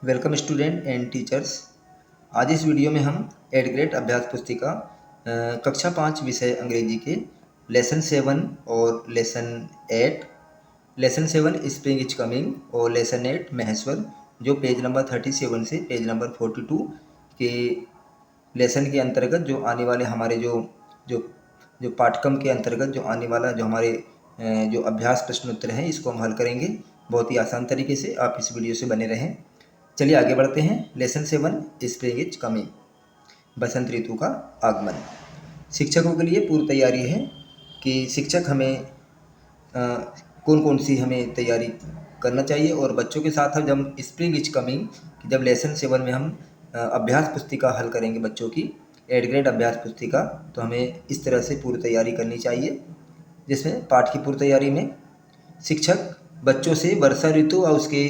Welcome student and teachers. आज इस video में हम एट ग्रेड अभ्यास पुस्तिका कक्षा 5 विषय अंग्रेजी के लेसन 7 और lesson 8, lesson 7 spring is coming और लेसन 8 महेश्वर, जो पेज नंबर 37 से पेज नंबर 42 के लेसन के अंतर्गत जो आने वाले हमारे जो जो पाठ्यक्रम के अंतर्गत जो आने वाला जो हमारे जो अभ्यास प्रश्न उत्तर हैं, इसको हम हल करेंगे बहुत ही आसान तरीके से। आप इस वीडियो से बने रहें। चलिए आगे बढ़ते हैं। लेसन 7 स्प्रिंग इज कमिंग, बसंत ऋतु का आगमन। शिक्षकों के लिए पूर्व तैयारी है कि शिक्षक हमें कौन कौन सी हमें तैयारी करना चाहिए, और बच्चों के साथ हम जब स्प्रिंग इज कमिंग, जब लेसन 7 में हम अभ्यास पुस्तिका हल करेंगे बच्चों की, एट ग्रेड अभ्यास पुस्तिका, तो हमें इस तरह से पूर्व तैयारी करनी चाहिए, जिसमें पाठ की पूर्व तैयारी में शिक्षक बच्चों से वर्षा ऋतु और उसके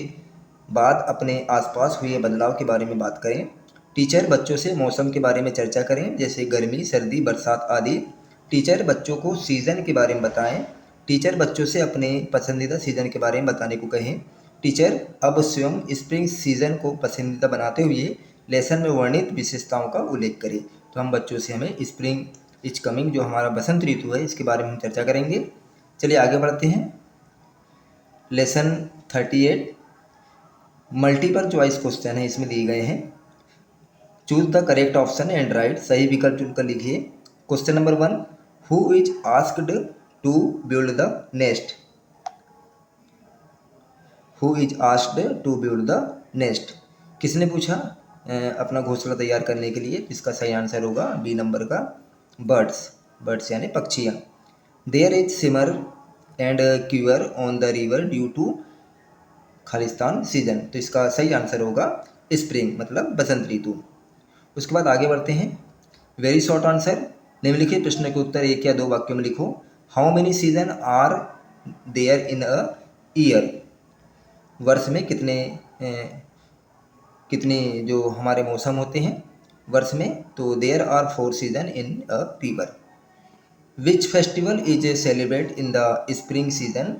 बाद अपने आसपास हुए बदलाव के बारे में बात करें। टीचर बच्चों से मौसम के बारे में चर्चा करें, जैसे गर्मी, सर्दी, बरसात आदि। टीचर बच्चों को सीज़न के बारे में बताएं। टीचर बच्चों से अपने पसंदीदा सीज़न के बारे में बताने को कहें। टीचर अब स्वयं स्प्रिंग सीज़न को पसंदीदा बनाते हुए लेसन में वर्णित विशेषताओं का उल्लेख करें। तो हम बच्चों से हमें स्प्रिंग इज कमिंग, जो हमारा बसंत ऋतु है, इसके बारे में हम चर्चा करेंगे। चलिए आगे बढ़ते हैं। लेसन 38 मल्टीपल चॉइस क्वेश्चन है, इसमें दिए गए हैं। Choose the correct option and write, सही विकल्प चुनकर लिखिए। Question number 1, who is asked to build the nest? Who is asked to build the nest, किसने पूछा अपना घोंसला तैयार करने के लिए? इसका सही आंसर होगा बी नंबर का, बर्ड्स। बर्ड्स यानी पक्षियाँ। There is shimmer and quiver on the river due to खालिस्तान सीजन, तो इसका सही आंसर होगा स्प्रिंग, मतलब बसंत ऋतु। उसके बाद आगे बढ़ते हैं। वेरी शॉर्ट आंसर, निम्नलिखित प्रश्न के उत्तर एक या दो वाक्यों में लिखो। How many season are there in a year? वर्ष में कितने जो हमारे मौसम होते हैं वर्ष में? तो there are 4 season in a river. Which festival is celebrate in the spring season?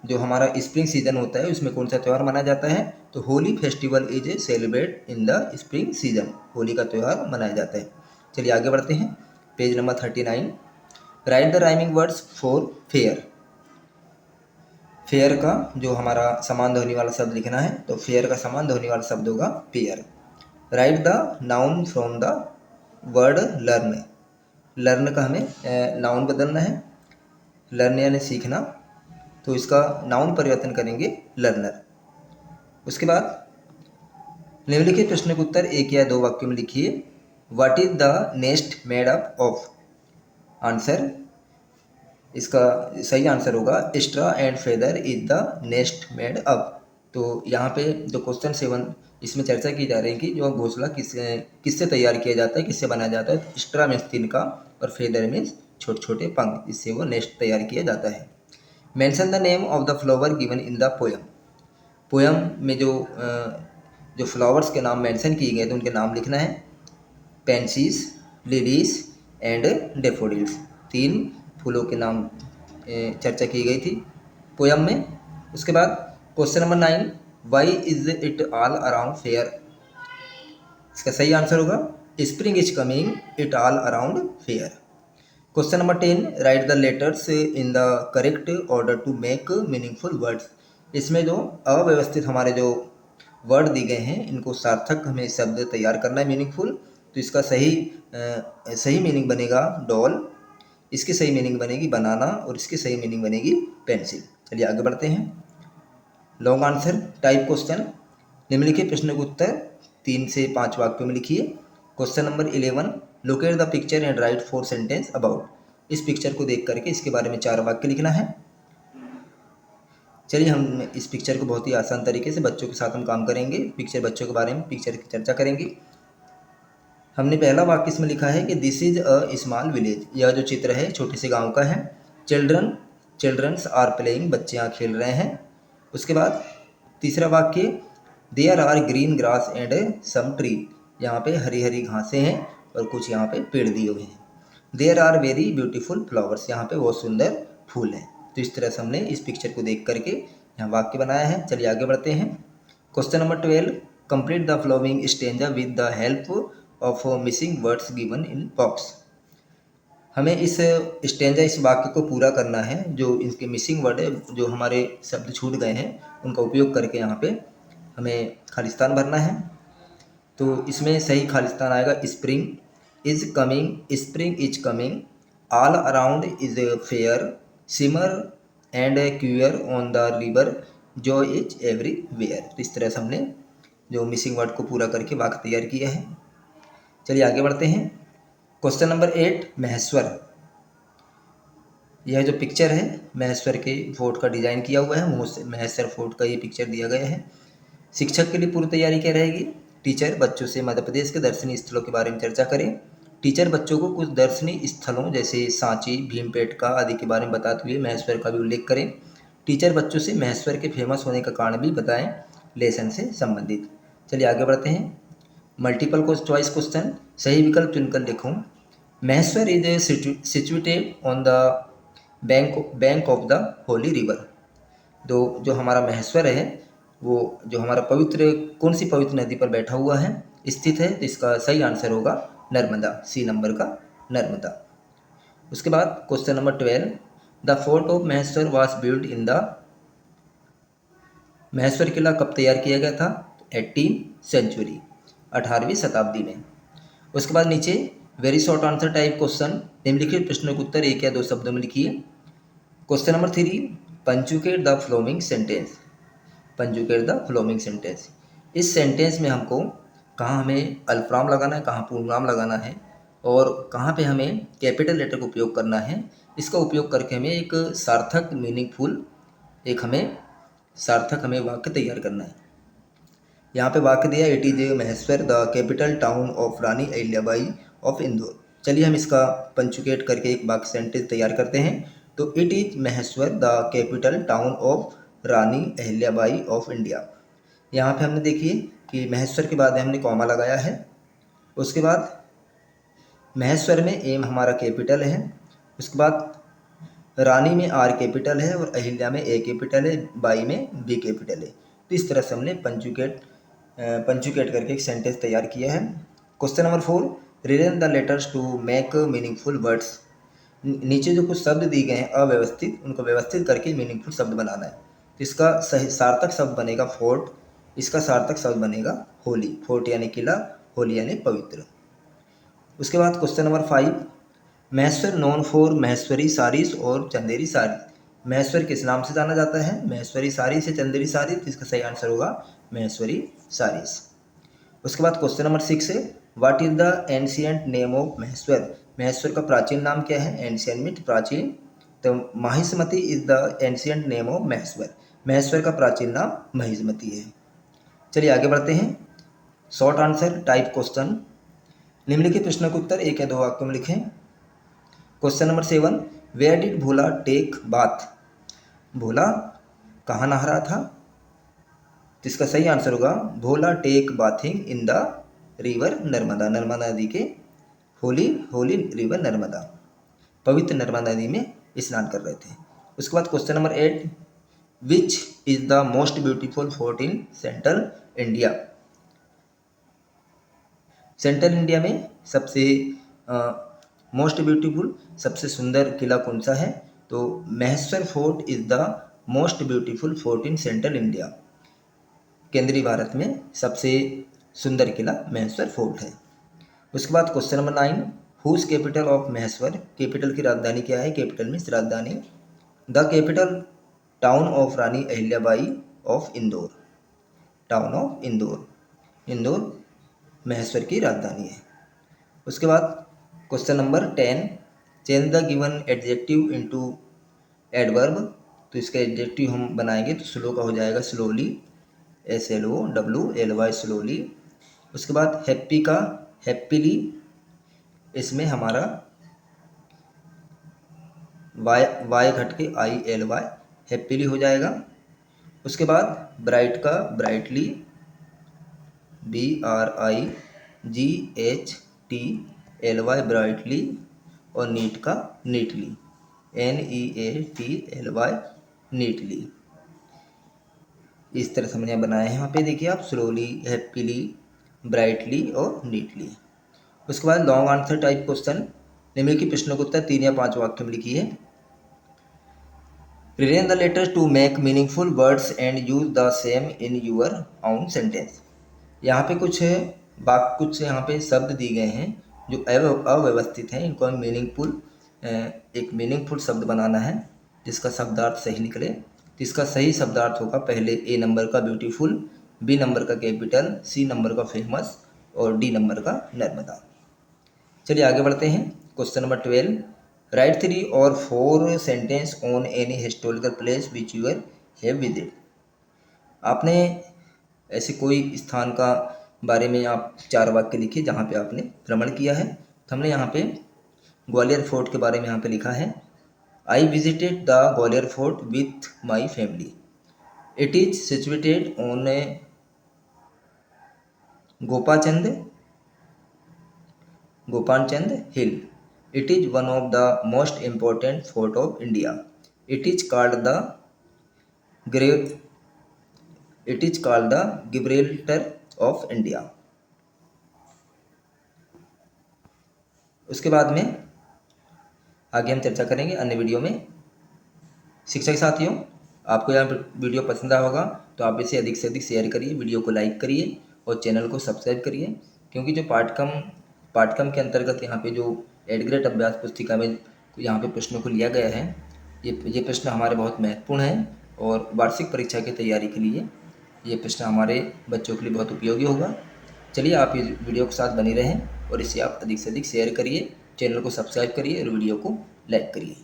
जो हमारा स्प्रिंग सीजन होता है उसमें कौन सा त्यौहार मनाया जाता है? तो Holi festival is celebrate in the spring season, Holi का त्यौहार मनाया जाता है। चलिए आगे बढ़ते हैं। Page number 39, right the rhyming words for fair. Fair का जो हमारा समान ध्वनि वाला शब्द लिखना है, तो फेयर का समान ध्वनि वाला शब्द होगा fair. Right the noun from the word learn. Learn का हमें नाउन बदलना है, लर्न यानी सीखना, तो इसका नाउन परिवर्तन करेंगे लर्नर। उसके बाद निम्नलिखित प्रश्न के उत्तर एक या दो वाक्यों में लिखिए। What is the nest made up of? Answer, इसका सही आंसर होगा straw and feather is the nest made up. तो यहाँ पे जो क्वेश्चन 7 इसमें चर्चा की जा रही है कि जो घोंसला किससे तैयार किया जाता है, किससे बनाया जाता है? स्ट्रॉ मीन्स तिनका और फेदर मीन्स छोटे छोटे पंख, इससे वो नेस्ट तैयार किया जाता है। Mention the name of the flower given in the poem. Poem में जो फ्लावर्स के नाम मेंशन किए गए थे उनके नाम लिखना है। पेंसीज, लिलीज एंड डेफोडिल्स, 3 फूलों के नाम चर्चा की गई थी पोएम में। उसके बाद question number 9, why is it all around fair? इसका सही आंसर होगा spring is coming it all around fair. Question number 10, write the letters in the correct order to make meaningful words. इसमें जो अव्यवस्थित हमारे जो वर्ड दिए गए हैं, इनको सार्थक हमें शब्द तैयार करना है, मीनिंगफुल। तो इसका सही मीनिंग बनेगा डॉल, इसकी सही मीनिंग बनेगी बनाना, और इसकी सही मीनिंग बनेगी पेंसिल। चलिए आगे बढ़ते हैं। लॉन्ग आंसर टाइप क्वेश्चन, निम्नलिखित प्रश्न के उत्तर 3 से 5 वाक्यों में लिखिए। Question number 11, locate the picture and right 4 sentence about. इस पिक्चर को देख करके इसके बारे में 4 वाक्य लिखना है। चलिए हम इस पिक्चर को बहुत ही आसान तरीके से बच्चों के साथ हम काम करेंगे। पिक्चर बच्चों के बारे में पिक्चर की चर्चा करेंगे। हमने पहला वाक्य इसमें लिखा है कि this is a small village. यह जो चित्र है छोटे से गांव का है। चिल्ड्रंस आर प्लेइंग, बच्चे यहाँ खेल रहे हैं। उसके बाद तीसरा वाक्य, there are green grass and some tree. यहाँ पे हरी हरी घासें हैं और कुछ यहाँ पे पेड़ दिए हुए हैं। There are very beautiful flowers, यहाँ पे बहुत सुंदर फूल हैं। तो इस तरह से हमने इस पिक्चर को देख करके यहाँ वाक्य बनाया है। चलिए आगे बढ़ते हैं। Question number 12, complete the flowing stanza with the help of missing words given in box. हमें इस स्टेंजा, इस वाक्य को पूरा करना है। जो इसके मिसिंग वर्ड है, जो हमारे शब्द छूट गए हैं, उनका उपयोग करके यहाँ पे हमें खालिस्तान भरना है। तो इसमें सही खालिस्तान आएगा spring is coming, spring is coming, all around is fair, shimmer and quiver on the river, joy is everywhere. तो इस तरह से हमने जो मिसिंग वर्ड को पूरा करके वाक्य तैयार किया है। चलिए आगे बढ़ते हैं। Question number 8, Maheshwar. यह जो पिक्चर है महेश्वर के फोर्ट का डिजाइन किया हुआ है, महेश्वर फोर्ट का ये पिक्चर दिया गया है। शिक्षक के लिए पूर्व तैयारी क्या रहेगी? टीचर बच्चों से मध्य प्रदेश के दर्शनीय स्थलों के बारे में चर्चा करें। टीचर बच्चों को कुछ दर्शनीय स्थलों जैसे सांची, भीमपेटका आदि के बारे में बताते हुए महेश्वर का भी उल्लेख करें। टीचर बच्चों से महेश्वर के फेमस होने का कारण भी बताएं, लेसन से संबंधित। चलिए आगे बढ़ते हैं। मल्टीपल चॉइस क्वेश्चन, सही विकल्प चुनकर लिखूं। Maheshwar is situated on the bank of the Holi river. जो हमारा महेश्वर है, वो जो हमारा पवित्र, कौन सी पवित्र नदी पर बैठा हुआ है, स्थित है? तो इसका सही आंसर होगा नर्मदा, सी नंबर का नर्मदा। उसके बाद question number 12, the fort of Maheshwar was build in the. Maheshwar किला कब तैयार किया गया था? 18वीं सेंचुरी, 18वीं शताब्दी में। उसके बाद नीचे very short answer type question, निम्नलिखित प्रश्नों के उत्तर एक या दो शब्दों में लिखिए। Question number 3, punctuate the following sentence. Punctuate the following sentence, इस सेंटेंस में हमको कहाँ हमें अल्पविराम लगाना है, कहाँ पूर्णविराम लगाना है, और कहाँ पे हमें कैपिटल लेटर का उपयोग करना है, इसका उपयोग करके हमें एक सार्थक मीनिंगफुल, एक हमें सार्थक हमें वाक्य तैयार करना है। यहाँ पे वाक्य दिया, it is Maheshwar the capital town of Rani Ahilyabai of Indore. चलिए हम इसका पंचुकेट करके एक वाक्य सेंटेंस तैयार करते हैं। तो it is Maheshwar the capital town of Rani Ahilyabai of India. यहाँ पे हमने देखिए कि महेश्वर के बाद हमने कॉमा लगाया है। उसके बाद महेश्वर में एम हमारा कैपिटल है। उसके बाद रानी में आर कैपिटल है और अहिल्या में ए कैपिटल है, बाई में बी कैपिटल है। तो इस तरह से हमने पंचुकेट करके एक सेंटेंस तैयार किया है। Question number 4, rearrange the letters to make meaningful words. नीचे जो कुछ शब्द दिए गए हैं अव्यवस्थित, उनको व्यवस्थित करके मीनिंगफुल शब्द बनाना है। तो इसका सही सार्थक शब्द बनेगा फोर्ट, इसका सार्थक शब्द बनेगा होली। फोर्ट यानी किला, होली यानी पवित्र। उसके बाद question number 5, Maheshwar known for Maheshwari saris और चंदेरी साड़ी। महेश्वर किस नाम से जाना जाता है? महेश्वरी साड़ी से चंदेरी साड़ी। तो इसका सही आंसर होगा महेश्वरी साड़ीज। उसके बाद क्वेश्चन नंबर 6 है, what is the ancient name of Maheshwar. Maheshwar का प्राचीन नाम क्या है? एंशियंट मीट प्राचीन। तो Mahishmati is the ancient name of Maheshwar. Maheshwar का प्राचीन नाम महिष्मती है। चलिए आगे बढ़ते हैं। शॉर्ट आंसर टाइप क्वेश्चन, निम्नलिखित प्रश्नों के उत्तर एक या दो वाक्यों में लिखें। Question number 7, where did Bhola take bath. Bhola कहाँ नहा रहा था? तो इसका सही आंसर होगा Bhola take bathing in the river Narmada. Narmada नदी के होली रिवर नर्मदा, पवित्र नर्मदा नदी में स्नान कर रहे थे। उसके बाद question number 8, which is the most beautiful fort in central India. Central India में सबसे मोस्ट ब्यूटीफुल, सबसे सुंदर किला कौन सा है? तो Maheshwar fort is the most beautiful fort in central India. केंद्रीय भारत में सबसे सुंदर किला महेश्वर फोर्ट है। उसके बाद question number 9, whose capital of Maheshwar. Capital की राजधानी क्या है? कैपिटल मीन्स राजधानी। The capital town of Rani Ahilyabai of Indore. Town of Indore, Indore Maheshwar की राजधानी है। उसके बाद question number 10, change the given adjective into adverb. तो इसका एडजेक्टिव हम बनाएंगे तो स्लो का हो जाएगा स्लोली, SLOWLY स्लोली। उसके बाद हैप्पी का हैप्पीली, इसमें हमारा वाई घट के ILY हैप्पीली हो जाएगा। उसके बाद ब्राइट का ब्राइटली, BRIGHTLY ब्राइटली, और नीट का नीटली, NEATLY नीटली। इस तरह से हमने बनाया है। यहाँ पे देखिए आप स्लोली, हैप्पीली, ब्राइटली और नीटली। उसके बाद लॉन्ग आंसर टाइप क्वेश्चन, निम्नलिखित प्रश्नों को उत्तर 3 या 5 वाक्य में लिखिए। Rearrange the letters to make meaningful words and use the same in your own sentence। यहाँ पे कुछ यहाँ पे शब्द दिए गए हैं जो अव्यवस्थित हैं, इनको हम एक मीनिंगफुल शब्द बनाना है जिसका शब्दार्थ सही निकले। तो इसका सही शब्दार्थ होगा पहले ए नंबर का ब्यूटीफुल, बी नंबर का कैपिटल, सी नंबर का फेमस और डी नंबर का नर्मदा। चलिए आगे बढ़ते हैं। क्वेश्चन नंबर 12, राइट 3 और 4 sentence on any historical place which you have visit. आपने ऐसे कोई स्थान का बारे में आप 4 वाक्य लिखिए जहाँ पे आपने भ्रमण किया है। तो हमने यहाँ पे ग्वालियर फोर्ट के बारे में यहाँ पे लिखा है, I visited the Gwalior fort with my family. It is situated on Gopalchand hill. It is one of the most important fort of India. It is called the Gibraltar of India। उसके बाद में आगे हम चर्चा करेंगे अन्य वीडियो में। शिक्षक साथियों, आपको यह वीडियो पसंद आया होगा तो आप इसे अधिक से अधिक शेयर करिए, वीडियो को लाइक करिए और चैनल को सब्सक्राइब करिए, क्योंकि जो पाठ्यक्रम के अंतर्गत यहाँ पे जो एड ग्रेड अभ्यास पुस्तिका में यहाँ पे प्रश्नों को लिया गया है, ये प्रश्न हमारे बहुत महत्वपूर्ण हैं और वार्षिक परीक्षा की तैयारी के लिए ये प्रश्न हमारे बच्चों के लिए बहुत उपयोगी होगा। चलिए आप इस वीडियो के साथ बने रहें और इसे आप अधिक से अधिक शेयर करिए, चैनल को सब्सक्राइब करिए और वीडियो को लाइक करिए।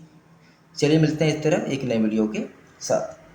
चलिए मिलते हैं इस तरह एक नए वीडियो के साथ।